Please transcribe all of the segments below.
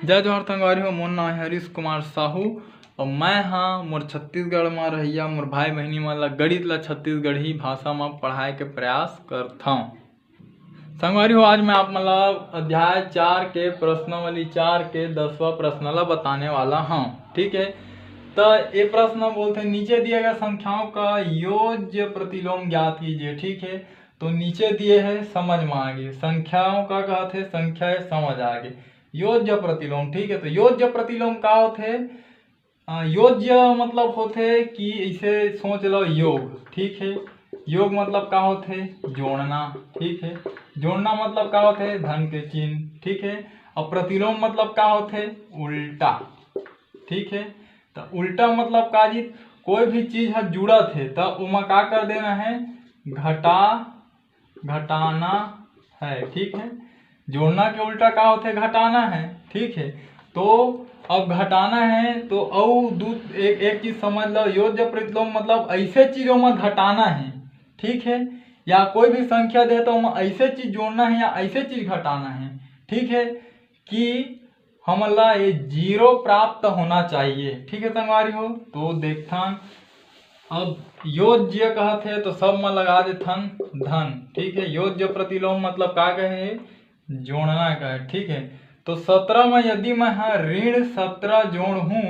जय जोहर संगवारी हो। मोर नाम है हरीश कुमार साहू और मैं हाँ मोर छत्तीसगढ़ में रहिया मोर भाई बहनी मन ला गणित ला छत्तीसगढ़ी भाषा में पढ़ाए के प्रयास करथों। संगवारी हो, आज मैं आप मन ला अध्याय 4 के प्रश्नावली 4 के 10वां प्रश्न ला बताने वाला हूँ। ठीक है, तो ये प्रश्न बोलते नीचे दिए गए संख्याओं का योज्य प्रतिलोम ज्ञात कीजिए। ठीक है, तो नीचे दिए है समझ में आगे, संख्याओं का कहते संख्या है समझ आगे, योज्य प्रतिलोम। ठीक है, तो योज्य प्रतिलोम का होते? योज्य मतलब होते कि इसे सोच लो योग। ठीक है, योग मतलब का होते? जोड़ना। ठीक है, जोड़ना मतलब का होते? धन के चिन्ह। ठीक है, और प्रतिलोम मतलब का होते? उल्टा। ठीक है, तो उल्टा मतलब का जी? कोई भी चीज है जुड़त है तो उमा का कर देना है? घटाना है। ठीक है, जोड़ना के उल्टा का होते? घटाना है। ठीक है, तो अब घटाना है तो एक चीज समझ लो, योज्य प्रतिलोम मतलब ऐसे चीजों में घटाना है। ठीक है, या कोई भी संख्या दे तो ऐसे चीज जोड़ना है या ऐसे चीज घटाना है। ठीक है, कि हमला ये जीरो प्राप्त होना चाहिए। ठीक है संगवारी हो, तो देखथन अब योज्य कहते तो सब में लगा देथन धन। ठीक है, योज्य प्रतिलोम मतलब का कहे? जोड़ना कहे। ठीक है, तो 17 में यदि मैं ऋण 17 जोड़ हूँ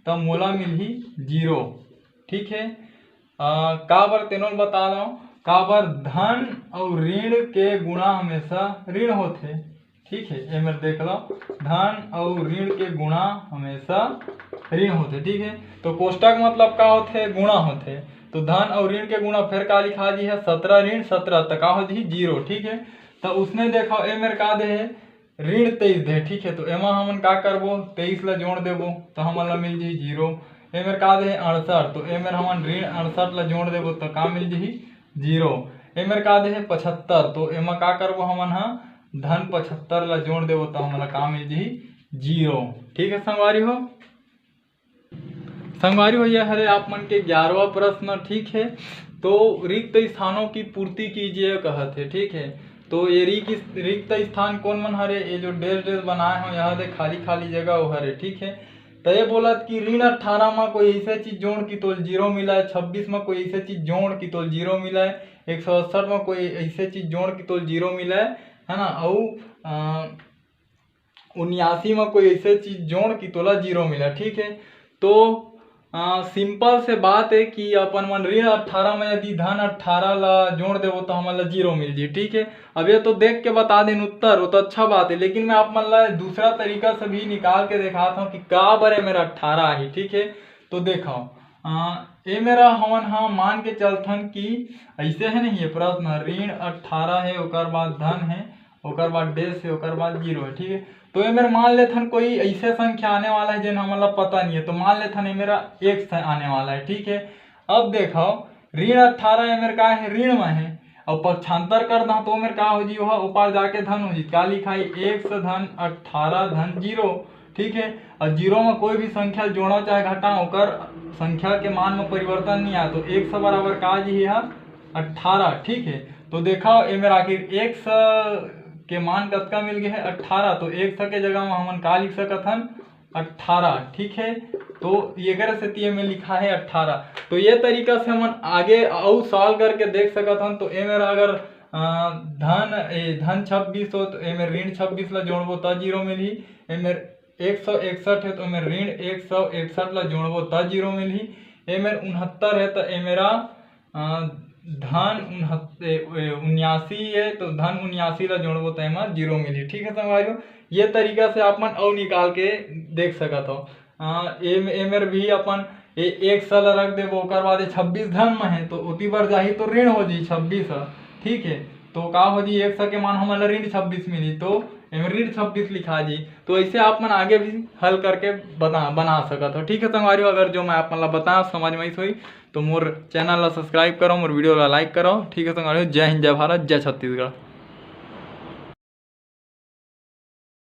तब मोला मिलही 0। ठीक है, का बर तेनो बता दो, का बर धन और ऋण के गुणा हमेशा ऋण होते। ठीक है, ये मेरे देख लो, धन और ऋण के गुणा हमेशा ऋण होते। ठीक है, तो कोष्टक मतलब का होते? गुणा होते। तो धन और ऋण के गुणा फिर का लिखा जी है? 17 ऋण 17 तो का हो जी 0। ठीक है, तो उसने देखो ए मेरे का दे है? ऋण 23 दे। ठीक है, तो एमा हमन का करबो? 23 ला जोड़ देबो तो हमन ला मिल जी 0। ए मेरे का दे है 68, तो ए मेरे हमन ऋण 68 ला जोड़ देबो तो का मिल जी 0। ए मेरे का दे है 75, तो एमा का करबो हमन धन 75 ला जोड़ देबो तो हमला का मिल जी 0। ठीक है संगवारी हो, यह हरे आप मन के 11वां प्रश्न। ठीक है, तो रिक्त स्थानों की पूर्ति कीजिए कहते। ठीक है, तो ये रिक्त स्थान कौन मन हरे? ये जो डेस बनाए हो यहाँ दे खाली खाली जगह वो हरे। ठीक है, तो ये बोलत कि ऋण 18 में कोई ऐसे चीज जोड़ की तो 0 मिला है, 26 में कोई ऐसे चीज जोड़ की तो 0 मिला है, 168 में कोई ऐसे चीज जोड़ की तो 0 मिला है ना, और 79 में कोई ऐसे चीज जोड़ की तोला 0 मिला। ठीक है, तो सिंपल से बात है कि अपन मन ऋण 18 में यदि धन 18 ला जोड़ देवो तो हमन ला 0 मिल जी। ठीक है, अब ये तो देख के बता दें उत्तर, वो तो अच्छा बात है, लेकिन मैं आप मन ला दूसरा तरीका से भी निकाल के दिखाता हूँ कि का बरे मेरा 18 आई। ठीक है, तो देखो ये मेरा हमन मान के चलथन कि ऐसे है नहीं, ये प्रश्न ऋण 18 है, ओकर बाद धन है, ओकर बाद डेस है, ओकर बाद 0 है। ठीक है, तो ये मेरा मान लेथन कोई ऐसे संख्या आने वाला है जिन हमला पता नहीं है, तो मान लेथन ये मेरा 1 आने वाला है। ठीक है, अब देखो ऋण 18 ये मेरे का है? ऋण में है, और पक्षांतर कर दा तो मेरे का हो जी? वह ऊपर जाके धन हो जी, का लिखा है? 1 धन 18 धन 0। ठीक है, और 0 में कोई भी संख्या जोड़ो चाहे घटाओ ओकर संख्या के मान में परिवर्तन नहीं आया, तो 100 बराबर का जी है? 18। ठीक है, तो देखो ये मेरा आखिर 100 के मान कतका मिल गया है? 18, तो 100 के जगह में हमन का लिख सकत हन? 18। ठीक है, तो ये से में लिखा है 18। तो ये तरीका से हम आगे और सॉल्व करके देख सकत हन। तो ये मेरा अगर धन 26 हो तो ये मेरे ऋण 26 ला जोड़बो तो 0 मिलही। ये मेरे 161 है तो मैं ऋण 161 ला जोड़बो तो 0 मिलही। ये मेरे 69 है तो ये मेरा धन 79 है तो धन 79 ला जोड़बो तो एमा 0 मिली। ठीक है संगवारियों, ये तरीका से आप मन और निकाल के देख सकत हो। एमेर भी अपन 100 ला रख देबो, ओकर बाद 26 धन में है तो उती बार जाही तो ऋण हो जी 26। ठीक है, तो का हो जी 100 के मान हमला ऋण 26 मिली, तो ऋण 26 लिखा जी। तो ऐसे आप मन आगे भी हल करके बना सकत हो। ठीक है संगवारियों, अगर जो मैं आप मन ला बताया समझ में आई तो मोर चैनल ला सब्सक्राइब करो, मोर वीडियो ला लाइक करो। ठीक है संगवारियों, जय हिंद, जय भारत, जय छत्तीसगढ़।